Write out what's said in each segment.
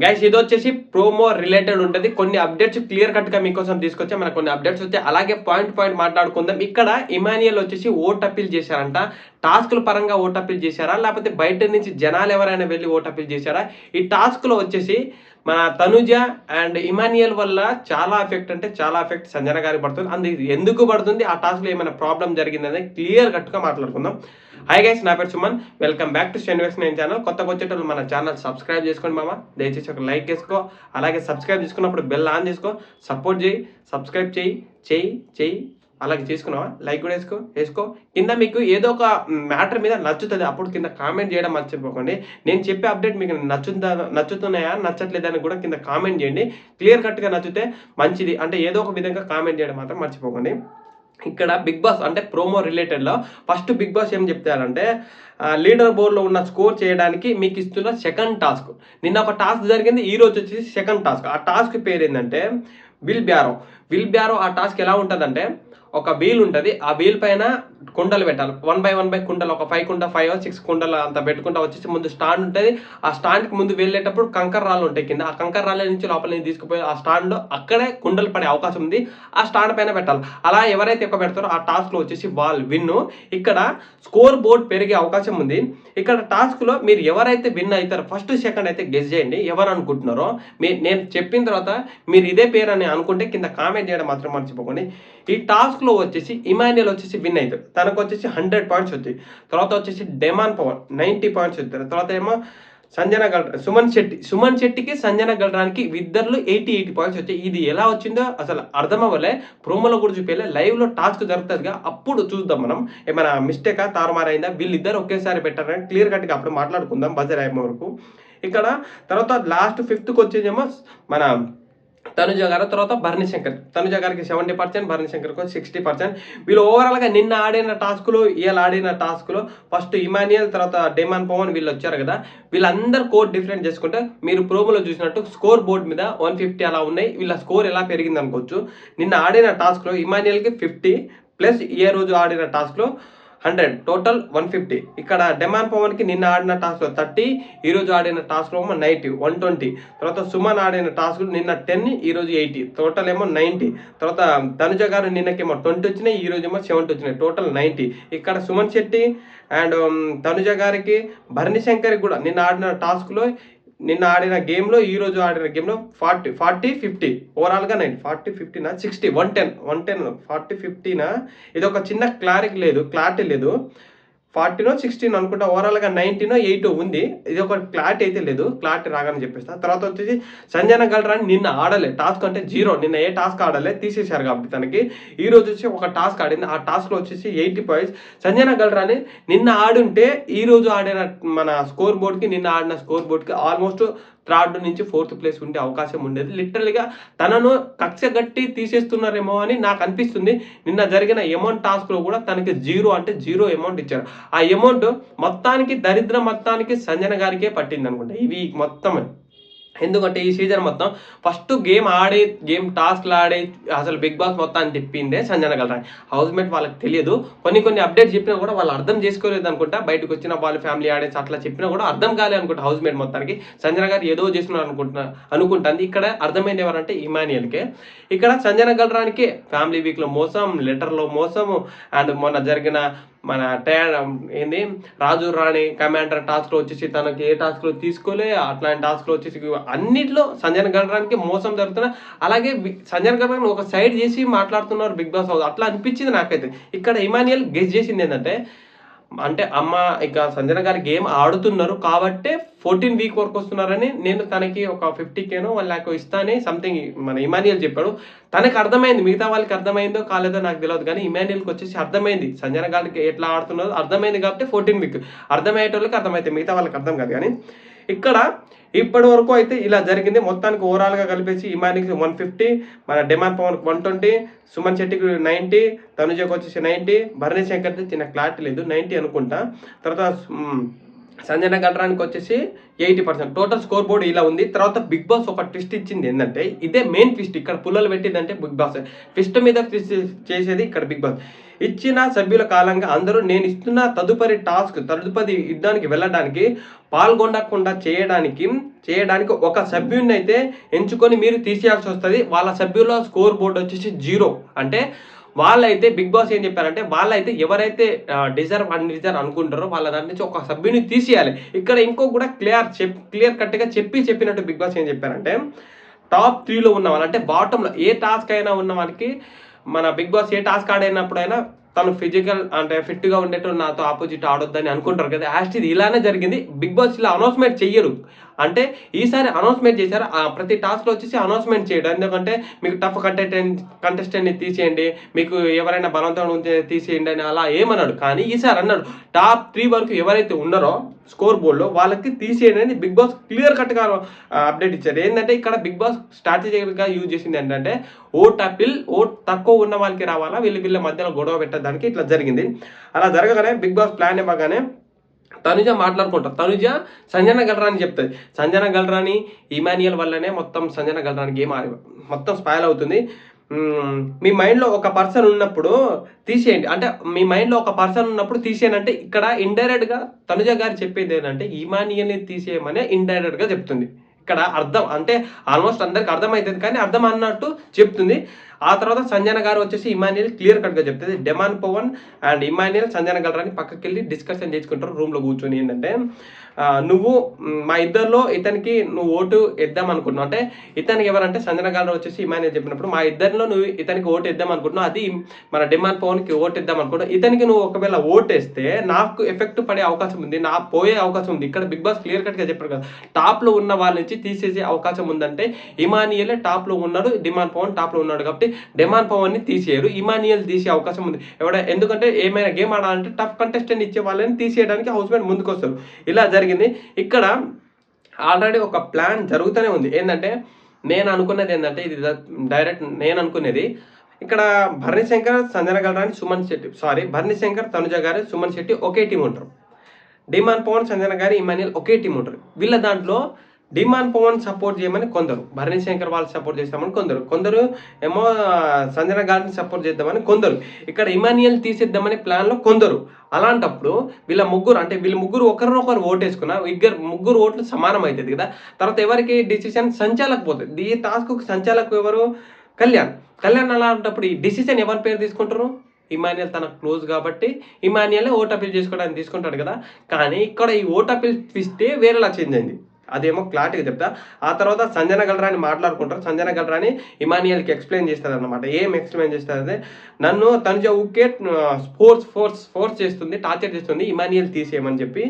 Guys ఇది వచ్చేసి promo related ఉంటుంది. కొన్ని అప్డేట్స్ క్లియర్ కట్గా మీకోసం తీసుకొచ్చా. మనకు కొన్ని అప్డేట్స్ వచ్చాయి. అలాగే పాయింట్ మాట్లాడుకుందాం. ఇక్కడ ఇమాన్యుయల్ వచ్చేసి ఓట్ అప్పీల్ చేశారంట. టాస్క్ల పరంగా ఓట్ అప్పీల్ చేశారా, లేకపోతే బయట నుంచి జనాలు ఎవరైనా వెళ్ళి ఓట్ అప్పీల్ చేశారా? ఈ టాస్క్లో వచ్చేసి మన తనుజ అండ్ ఇమాన్యుయల్ వల్ల చాలా ఎఫెక్ట్, అంటే చాలా ఎఫెక్ట్ సంజన గారికి పడుతుంది. అందుకు ఎందుకు పడుతుంది, ఆ టాస్క్లో ఏమైనా ప్రాబ్లం జరిగిందని క్లియర్ కట్గా మాట్లాడుకుందాం. హాయ్ గైస్, నా పేరు సుమన్. వెల్కమ్ బ్యాక్ టు షెన్వెక్స్ నైన్ ఛానల్. కొత్తగా వచ్చేటప్పుడు మన ఛానల్ సబ్స్క్రైబ్ చేసుకోండి మామ. దయచేసి ఒక లైక్ వేసుకో. అలాగే సబ్స్క్రైబ్ చేసుకున్నప్పుడు బెల్ ఆన్ చేసుకో. సపోర్ట్ చేయి, సబ్స్క్రైబ్ చేయి. అలాగే చేసుకున్నావా? లైక్ కూడా వేసుకో. కింద మీకు ఏదో ఒక మ్యాటర్ మీద నచ్చుతుంది, అప్పుడు కింద కామెంట్ చేయడం మర్చిపోకండి. నేను చెప్పే అప్డేట్ మీకు నచ్చుతున్నాయా నచ్చట్లేదని కూడా కింద కామెంట్ చేయండి. క్లియర్ కట్గా నచ్చితే మంచిది, అంటే ఏదో ఒక విధంగా కామెంట్ చేయడం మాత్రం మర్చిపోకండి. ఇక్కడ బిగ్ బాస్ అంటే ప్రోమో రిలేటెడ్లో ఫస్ట్ బిగ్ బాస్ ఏం చెప్తారంటే, లీడర్ బోర్డ్లో ఉన్న స్కోర్ చేయడానికి మీకు ఇస్తున్న సెకండ్ టాస్క్. నిన్న ఒక టాస్క్ జరిగింది, ఈ రోజు వచ్చేసి సెకండ్ టాస్క్. ఆ టాస్క్ పేరు ఏంటంటే విల్ బ్యారో. ఆ టాస్క్ ఎలా ఉంటుందంటే, ఒక వీల్ ఉంటుంది, ఆ వీల్ పైన కుండలు పెట్టాలి. 1 by 1 కుండలు, ఒక 5 or 6 కుండలు అంత పెట్టుకుంటా వచ్చేసి ముందు స్టాండ్ ఉంటుంది. ఆ స్టాండ్కి ముందు వెళ్ళేటప్పుడు కంకర రాళ్ళు ఉంటాయి కింద. ఆ కంకర రాళ్ళ నుంచి లోపల నుంచి తీసుకుపోయి ఆ స్టాండ్ అక్కడే కుండలు పడే అవకాశం ఉంది. ఆ స్టాండ్ పైన పెట్టాలి. అలా ఎవరైతే ఎక్కువ పెడతారో ఆ టాస్క్లో వచ్చేసి వాళ్ళు విన్ను. ఇక్కడ స్కోర్ బోర్డ్ పెరిగే అవకాశం ఉంది. ఇక్కడ టాస్క్లో మీరు ఎవరైతే విన్ అవుతారో ఫస్ట్ సెకండ్ అయితే గెస్ చేయండి ఎవరు అనుకుంటున్నారో. నేను చెప్పిన తర్వాత మీరు ఇదే పేరు అని అనుకుంటే కింద కామెంట్ చేయడం మాత్రం మర్చిపోకండి. ఈ టాస్క్లో వచ్చేసి ఇమాన్యుయల్ వచ్చేసి విన్ అవుతాడు. తనకు వచ్చేసి 100 పాయింట్స్ వచ్చాయి. తర్వాత వచ్చేసి డెమాన్ పవన్ 90 పాయింట్స్ వచ్చారు. తర్వాత ఏమో సంజన గల్రా, సుమన్ శెట్టికి సంజన గల్రానికి ఇద్దరు 80 పాయింట్స్ వచ్చాయి. ఇది ఎలా వచ్చిందో అసలు అర్థం అవ్వలే. ప్రోమోలో కూడా చూపించలే. లైవ్లో టాస్క్ జరుగుతుందిగా, అప్పుడు చూద్దాం మనం ఏమైనా మిస్టేకా తారుమారైందా, వీళ్ళిద్దరు ఒకేసారి పెట్టారని క్లియర్ కట్గా అప్పుడు మాట్లాడుకుందాం బజర్ అయ్యే వరకు. ఇక్కడ తర్వాత లాస్ట్ 5th వచ్చేసేమో మన తనుజ గారు, తర్వాత భరణి శంకర్. తనుజ గారికి 70%, భరణి శంకర్కి 60%. వీళ్ళు ఓవరాల్గా నిన్న ఆడిన టాస్కులు, ఇవాళ ఆడిన టాస్కులు ఫస్ట్ ఇమాన్యుయల్, తర్వాత డెమాన్ పవన్ వీళ్ళు వచ్చారు కదా, వీళ్ళందరూ కోడ్ డిఫరెంట్ చేసుకుంటే మీరు ప్రోమోలో చూసినట్టు స్కోర్ బోర్డ్ మీద 150 అలా ఉన్నాయి. వీళ్ళ స్కోర్ ఎలా పెరిగింది అనుకోవచ్చు. నిన్న ఆడిన టాస్క్లో ఇమాన్యుయల్కి 50 ప్లస్ ఏ రోజు ఆడిన టాస్క్లో 100, టోటల్ 150. ఇక్కడ డెమాన్ పవన్కి నిన్న ఆడిన టాస్క్లో 30, ఈరోజు ఆడిన టాస్క్లో 90, 120. తర్వాత సుమన్ ఆడిన టాస్క్ నిన్న 10, ఈరోజు 80, టోటల్ ఏమో 90. తర్వాత తనుజ గారు నిన్నకేమో 20 వచ్చినాయి, ఈరోజు ఏమో 70 వచ్చినాయి, టోటల్ 90. ఇక్కడ సుమన్ శెట్టి అండ్ తనుజ గారికి, భరణి శంకర్కి కూడా నిన్న ఆడిన టాస్క్లో, నిన్న ఆడిన గేమ్లో, ఈరోజు ఆడిన గేమ్లో 40, 50 ఓవరాల్గా 90, 40, 50 60, 110, 40, 50 ఇది ఒక చిన్న క్లారిటీ లేదు. 40 16 అనుకుంటా. ఓవరాల్గా 90 8 ఉంది. ఇది ఒక క్లారిటీ అయితే లేదు. క్లారిటీ రాగానే చెప్పేస్తా. తర్వాత వచ్చేసి సంజన గల్రాని నిన్న ఆడలే, టాస్క్ అంటే 0. నిన్న ఏ టాస్క్ ఆడలే, తీసేశారు కాబట్టి తనకి. ఈ రోజు వచ్చి ఒక టాస్క్ ఆడింది. ఆ టాస్క్లో వచ్చేసి 80 పాయింట్స్. సంజన గల్రాని నిన్న ఆడుంటే ఈ రోజు ఆడిన మన స్కోర్ బోర్డ్కి, నిన్న ఆడిన స్కోర్ బోర్డ్కి ఆల్మోస్ట్ 3rd నుంచి 4th ప్లేస్ ఉండే అవకాశం ఉండేది. లిటరల్గా తనను కక్ష గట్టి తీసేస్తున్నారేమో అని నాకు అనిపిస్తుంది. నిన్న జరిగిన అమౌంట్ టాస్క్లో కూడా తనకి 0 అంటే 0 అమౌంట్ ఇచ్చారు. ఆ అమౌంట్ మొత్తానికి దరిద్రం మొత్తానికి సంజన గారికే పట్టింది అనుకుంటా ఇవి మొత్తం. ఎందుకంటే ఈ సీజన్ మొత్తం ఫస్ట్ గేమ్ టాస్క్లు ఆడే అసలు బిగ్ బాస్ మొత్తాన్ని తిప్పిందే సంజన గల్రాని. హౌస్ మేట్ వాళ్ళకి తెలియదు. కొన్ని అప్డేట్స్ చెప్పినా కూడా వాళ్ళు అర్థం చేసుకోలేదు అనుకుంటా. బయటకు వచ్చిన వాళ్ళు ఫ్యామిలీ ఆడేసి అట్లా చెప్పినా కూడా అర్థం కాలేదు అనుకుంటా హౌస్ మేట్ మొత్తానికి. సంజన గారు ఏదో చేస్తున్నారు అనుకుంటుంది. ఇక్కడ అర్థమైంది ఎవరంటే ఇమాన్యుయల్కే. ఇక్కడ సంజన గల్రానికి ఫ్యామిలీ వీక్లో మోసం, లెటర్లో మోసము, అండ్ మొన్న జరిగిన మన ఏంది రాజు రాణి కమాండర్ టాస్క్లో వచ్చేసి తనకి ఏ టాస్క్లో తీసుకోలే, అట్లాంటి టాస్క్లో వచ్చేసి అన్నిట్లో సంజన గల్రానికి మోసం జరుగుతున్నా. అలాగే సంజన గల్రాని ఒక సైడ్ చేసి మాట్లాడుతున్నారు బిగ్ బాస్ హౌస్, అట్లా అనిపించింది నాకైతే. ఇక్కడ ఇమాన్యుయల్ గెస్ చేసింది ఏంటంటే, అంటే అమ్మ ఇక సంజన గారి గేమ్ ఆడుతున్నారు కాబట్టే 14 వీక్ వరకు వస్తున్నారని, నేను తనకి ఒక 50K 1 lakh ఇస్తానని సంథింగ్ మన ఇమాన్యుయల్ చెప్పాడు. తనకు అర్థమైంది. మిగతా వాళ్ళకి అర్థమైందో కాలేదో నాకు తెలియదు, కానీ ఇమాన్యుయల్కి వచ్చేసి అర్థమైంది సంజన గారికి ఎట్లా ఆడుతున్నారో అర్థమైంది కాబట్టి 14 వీక్. అర్థమయ్యేటోళ్ళకి అర్థమైతే, మిగతా వాళ్ళకి అర్థం కాదు. కానీ ఇక్కడ ఇప్పటి వరకు అయితే ఇలా జరిగింది. మొత్తానికి ఓవరాల్గా కలిపేసి ఇమాన్యుయల్కి 150, మన డెమాన్ పవన్కి 120, సుమన్ శెట్టికి 90, తనుజకు వచ్చేసి 90, భరణి శంకర్ది చిన్న క్లారిటీ లేదు 90 అనుకుంటా. తర్వాత సంజన గల్రానికి వచ్చేసి 80%. టోటల్ స్కోర్ బోర్డ్ ఇలా ఉంది. తర్వాత బిగ్ బాస్ ఒక ట్విస్ట్ ఇచ్చింది ఏంటంటే, ఇదే మెయిన్ ట్విస్ట్. ఇక్కడ పుల్లలు పెట్టిందంటే బిగ్ బాస్. ట్విస్ట్ మీద ట్విస్ట్ చేసేది ఇక్కడ బిగ్ బాస్. ఇచ్చిన సభ్యుల కాలంగా అందరూ నేను ఇస్తున్న తదుపరి యుద్ధానికి వెళ్ళడానికి పాల్గొనకుండా చేయడానికి ఒక సభ్యుడిని అయితే ఎంచుకొని మీరు తీసేయాల్సి వస్తుంది. వాళ్ళ సభ్యుల స్కోర్ బోర్డు వచ్చేసి 0. అంటే వాళ్ళైతే బిగ్ బాస్ ఏం చెప్పారంటే, వాళ్ళైతే ఎవరైతే డిజర్వ్ అన్డిజర్వ్ అనుకుంటారో వాళ్ళ దాని నుంచి ఒక సభ్యుని తీసేయాలి. ఇక్కడ ఇంకో కూడా క్లియర్ కట్గా చెప్పినట్టు బిగ్ బాస్ ఏం చెప్పారంటే, టాప్ 3లో ఉన్న వాళ్ళు అంటే బాటంలో ఏ టాస్క్ అయినా ఉన్న వాళ్ళకి మన బిగ్ బాస్ ఏ టాస్క్ ఆడినప్పుడైనా తను ఫిజికల్ అంటే ఫిట్గా ఉండేట్టు నాతో ఆపోజిట్ ఆడొద్దని అనుకుంటారు కదా. ఇది ఇలానే జరిగింది. బిగ్ బాస్ ఇలా అనౌన్స్మెంట్ చెయ్యరు. అంటే ఈసారి అనౌన్స్మెంట్ చేశారు. ప్రతి టాస్క్లో వచ్చేసి అనౌన్స్మెంట్ చేయడం. ఎందుకంటే మీకు టఫ్ కంటెస్టెంట్ని తీసేయండి, మీకు ఎవరైనా బలవంతం ఉంటే తీసేయండి అని అలా ఏమన్నాడు. కానీ ఈసారి అన్నాడు, టాప్ 3 వరకు ఎవరైతే ఉన్నారో స్కోర్ బోర్డ్లో వాళ్ళకి తీసేయండి అని బిగ్ బాస్ క్లియర్ కట్గా అప్డేట్ ఇచ్చారు. ఏంటంటే ఇక్కడ బిగ్ బాస్ స్ట్రాటజికల్గా యూజ్ చేసింది ఏంటంటే, ఓట్ తక్కువ ఉన్న వాళ్ళకి రావాలా, వీళ్ళ మధ్యలో గొడవ పెట్టడానికి ఇట్లా జరిగింది. అలా జరగగానే బిగ్ బాస్ ప్లాన్ ఇవ్వగానే తనుజ మాట్లాడుకుంటారు. తనుజ సంజన గల్రాని చెప్తుంది. సంజన గల్రాని ఇమాన్యుయల్ వల్లనే మొత్తం సంజన గల్రాని గేమ్ మొత్తం స్పాయిల్ అవుతుంది. మీ మైండ్లో ఒక పర్సన్ ఉన్నప్పుడు తీసేయండి. అంటే మీ మైండ్లో ఒక పర్సన్ ఉన్నప్పుడు తీసేయండి అంటే ఇక్కడ ఇండైరెక్ట్గా తనుజ గారు చెప్పేది ఏంటంటే, ఇమాన్యుయల్ని తీసేయమనే ఇండైరెక్ట్గా చెప్తుంది. ఇక్కడ అర్థం అంటే ఆల్మోస్ట్ అందరికి అర్థమవుతుంది, కానీ అర్థం అన్నట్టు చెప్తుంది. ఆ తర్వాత సంజన గారు వచ్చేసి ఇమాన్యుయల్ క్లియర్ కట్గా చెప్తుంది. డెమాన్ పవన్ అండ్ ఇమాన్యుయల్ సంజన గల్రాని పక్కకి వెళ్ళి డిస్కషన్ చేసుకుంటారు రూమ్లో కూర్చొని. ఏంటంటే, నువ్వు మా ఇద్దరిలో ఇతనికి నువ్వు ఓటు వేద్దాం అనుకుంటున్నావు అంటే, ఇతనికి ఎవరంటే సంజన గల్రా వచ్చేసి ఇమాన్యుయల్ చెప్పినప్పుడు, మా ఇద్దరిలో నువ్వు ఇతనికి ఓటు వేద్దాం అనుకుంటున్నావు, అది మన డెమాన్ పవన్కి ఓటు వేద్దాం అనుకుంటున్నావు. ఇతనికి నువ్వు ఒకవేళ ఓటు వేస్తే నాకు ఎఫెక్ట్ పడే అవకాశం ఉంది, నా పోయే అవకాశం ఉంది. ఇక్కడ బిగ్ బాస్ క్లియర్ కట్గా చెప్పారు కదా, టాప్లో ఉన్న వాళ్ళ నుంచి తీసేసే అవకాశం ఉందంటే ఇమాన్యుయలే టాప్లో ఉన్నాడు, డెమాన్ పవన్ టాప్లో ఉన్నాడు. కాబట్టి డెమాన్ పవన్ని తీసేయరు, ఇమాన్యుయల్ తీసే అవకాశం ఉంది. ఎందుకంటే ఏమైనా గేమ్ ఆడాలంటే టఫ్ కంటెస్టెంట్ ఇచ్చే వాళ్ళని తీసేయడానికి హౌస్ మేట్ ముందుకు వస్తారు. ఇలా జరిగింది. ఇక్కడ ఆల్రెడీ ఒక ప్లాన్ జరుగుతూనే ఉంది. ఏంటంటే, నేను అనుకున్నది ఏంటంటే, ఇది డైరెక్ట్ నేను అనుకునేది, ఇక్కడ భరణి శంకర్ సంజన గల్రాని భరణి శంకర్ తనుజ గారు సుమన్ శెట్టి ఒకే టీం ఉంటారు. డిమాన్ పవన్ సంజన గారి ఇమాన్యుయల్ ఒకే టీం ఉంటారు. వీళ్ళ దాంట్లో డిమాన్ పవన్ సపోర్ట్ చేయమని కొందరు, భరణి శంకర్ వాళ్ళు సపోర్ట్ చేస్తామని కొందరు ఏమో సంజన గారిని సపోర్ట్ చేద్దామని కొందరు, ఇక్కడ ఇమాన్యుయల్ తీసేద్దామని ప్లాన్లో కొందరు. అలాంటప్పుడు వీళ్ళ ముగ్గురు ఒకరినొకరు ఓటేసుకున్నా ముగ్గురు ఓట్లు సమానం అవుతుంది కదా. తర్వాత ఎవరికి డిసిషన్ సంచాలక పోతుంది. ఈ టాస్క్ సంచాలకు ఎవరు? కళ్యాణ్. అలాంటప్పుడు ఈ డిసిషన్ ఎవరి పేరు తీసుకుంటారు? ఇమాన్యుయల్ తనకు క్లోజ్ కాబట్టి ఇమాన్యుయలే ఓట్ అపీల్ చేసుకోవడానికి తీసుకుంటాడు కదా. కానీ ఇక్కడ ఈ ఓట్ అపీల్ ట్విస్టే వేరేలా చేంజ్ అయింది. అదేమో క్లారిటీగా చెప్తా. ఆ తర్వాత సంజన గల్రాని మాట్లాడుకుంటారు. సంజన గల్రాని ఇమాన్యుయల్కి ఎక్స్ప్లెయిన్ చేస్తుంది అనమాట. ఏం ఎక్స్ప్లెయిన్ చేస్తుంది? నన్ను తనుజ ఊకే ఫోర్స్ చేస్తుంది, టార్చర్ చేస్తుంది, ఇమాన్యుయల్ తీసేయమని చెప్పి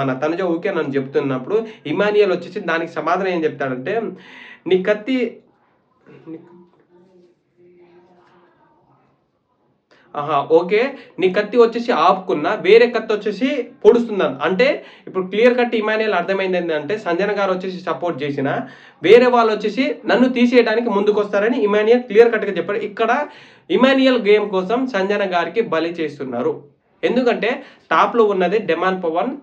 మన తనుజ ఊకే నన్ను చెప్తున్నప్పుడు ఇమాన్యుయల్ వచ్చేసి దానికి సమాధానం ఏం చెప్తాడంటే, నీ కత్తి ఓకే, నీ కత్తి వచ్చేసి ఆపుకున్నా, వేరే కత్తి వచ్చేసి పొడుస్తుందని. అంటే ఇప్పుడు క్లియర్ కట్ ఇమాన్యుయల్ అర్థమైంది ఏంటంటే, సంజన గారు వచ్చేసి సపోర్ట్ చేసిన వేరే వాళ్ళు వచ్చేసి నన్ను తీసేయడానికి ముందుకు వస్తారని ఇమాన్యుయల్ క్లియర్ కట్గా చెప్పారు. ఇక్కడ ఇమాన్యుయల్ గేమ్ కోసం సంజన గారికి బలి చేస్తున్నారు. ఎందుకంటే టాప్లో ఉన్నది డెమాన్ పవన్,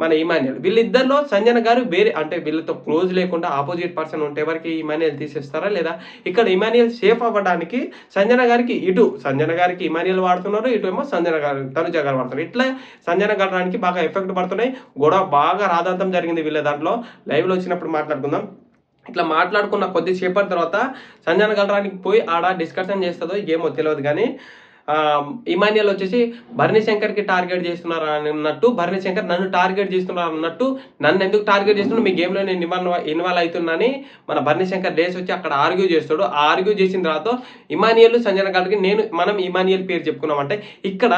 మన ఇమాన్యుయల్. వీళ్ళిద్దరిలో సంజన గారు వేరే అంటే వీళ్ళతో క్లోజ్ లేకుండా ఆపోజిట్ పర్సన్ ఉంటే ఎవరికి ఇమాన్యుయల్ తీసేస్తారా లేదా? ఇక్కడ ఇమాన్యుయల్ సేఫ్ అవ్వడానికి సంజన గారికి ఇమాన్యుయల్ వాడుతున్నారు, ఇటు ఏమో తనుజ గారు వాడుతున్నారు. ఇట్లా సంజన గల్రానికి బాగా ఎఫెక్ట్ పడుతున్నాయి. గొడవ బాగా రాదాంతం జరిగింది వీళ్ళ దాంట్లో. లైవ్లో వచ్చినప్పుడు మాట్లాడుకుందాం. ఇట్లా మాట్లాడుకున్న కొద్దిసేపటి తర్వాత సంజన గల్రానికి పోయి ఆడ డిస్కషన్ చేస్తుందో ఏమో తెలియదు, కానీ ఇమాన్యుయల్ వచ్చేసి భరణి శంకర్కి టార్గెట్ చేస్తున్నారు అన్నట్టు, భరణి శంకర్ నన్ను టార్గెట్ చేస్తున్నారు అన్నట్టు, నన్ను ఎందుకు టార్గెట్ చేస్తున్నా, మీ గేమ్లో నేను ఇన్వాల్వ్ అవుతున్నానని మన భరణి శంకర్ డేస్ వచ్చి అక్కడ ఆర్గ్యూ చేస్తాడు. ఆ ఆర్గ్యూ చేసిన తర్వాత ఇమాన్యుయల్ సంజన గారికి మనం ఇమాన్యుయల్ పేరు చెప్పుకున్నామంటే, ఇక్కడ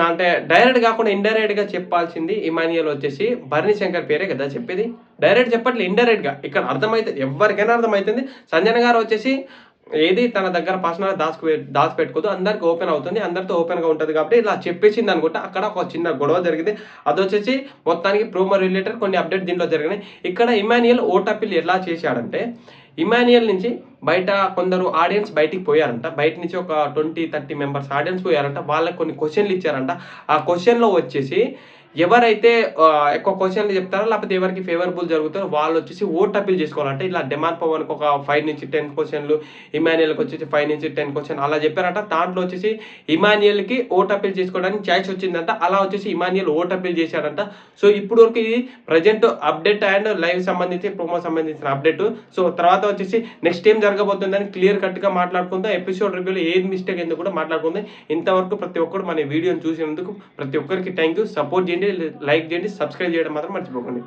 అంటే డైరెక్ట్ కాకుండా ఇండైరెక్ట్గా చెప్పాల్సింది ఇమాన్యుయల్ వచ్చేసి భరణి శంకర్ పేరే కదా చెప్పేది. డైరెక్ట్ చెప్పట్లే, ఇండైరెక్ట్గా. ఇక్కడ అర్థమవుతుంది, ఎవరికైనా అర్థమవుతుంది. సంజన గారు వచ్చేసి ఏది తన దగ్గర పర్సనల్ దాచిపెట్టుకోదు, అందరికి ఓపెన్ అవుతుంది, అందరితో ఓపెన్గా ఉంటుంది. కాబట్టి ఇలా చెప్పేసింది అనుకుంటా. అక్కడ ఒక చిన్న గొడవ జరిగింది. అది వచ్చేసి మొత్తానికి ప్రోమో రిలేటెడ్ కొన్ని అప్డేట్ దీంట్లో జరిగినాయి. ఇక్కడ ఇమాన్యుయల్ ఓట్ అపీల్ ఎలా చేశాడంటే, ఇమాన్యుయల్ నుంచి బయట కొందరు ఆడియన్స్ బయటికి పోయారంట. బయట నుంచి ఒక 20-30 మెంబర్స్ ఆడియన్స్ పోయారంట. వాళ్ళకి కొన్ని క్వశ్చన్లు ఇచ్చారంట. ఆ క్వశ్చన్లో వచ్చేసి ఎవరైతే ఎక్కువ క్వశ్చన్లు చెప్తారో లేకపోతే ఎవరికి ఫేవరబుల్ జరుగుతారో వాళ్ళు వచ్చేసి ఓట్ అప్పీల్ చేసుకోవాలంటే ఇట్లా డిమాండ్ పవన్కి ఒక 5-10 క్వశ్చన్లు, ఇమాన్యుయల్కి వచ్చేసి 5-10 క్వశ్చన్ అలా చెప్పారట. దాంట్లో వచ్చేసి ఇమాన్యుయల్కి ఓట్ అప్పీల్ చేసుకోవడానికి ఛాయిస్ వచ్చిందంట. అలా వచ్చేసి ఇమాన్యుయల్ ఓట్ అప్పీల్ చేశాడంట. సో ఇప్పుడు వరకు ఇది ప్రజెంట్ అప్డేట్ అండ్ లైవ్ సంబంధించి ప్రోమో సంబంధించిన అప్డేట్. సో తర్వాత వచ్చేసి నెక్స్ట్ ఏం జరగబోతుందని క్లియర్ కట్గా మాట్లాడుకుందాం. ఎపిసోడ్ రివ్యూలో ఏది మిస్టేక్ ఎందుకు కూడా మాట్లాడుకుందాం. ఇంతవరకు ప్రతి ఒక్కరు మన వీడియోని చూసినందుకు ప్రతి ఒక్కరికి థ్యాంక్ యూ. సపోర్ట్ చేయండి, లైక్ చేయండి, సబ్స్క్రైబ్ చేయడం మాత్రం మర్చిపోకండి.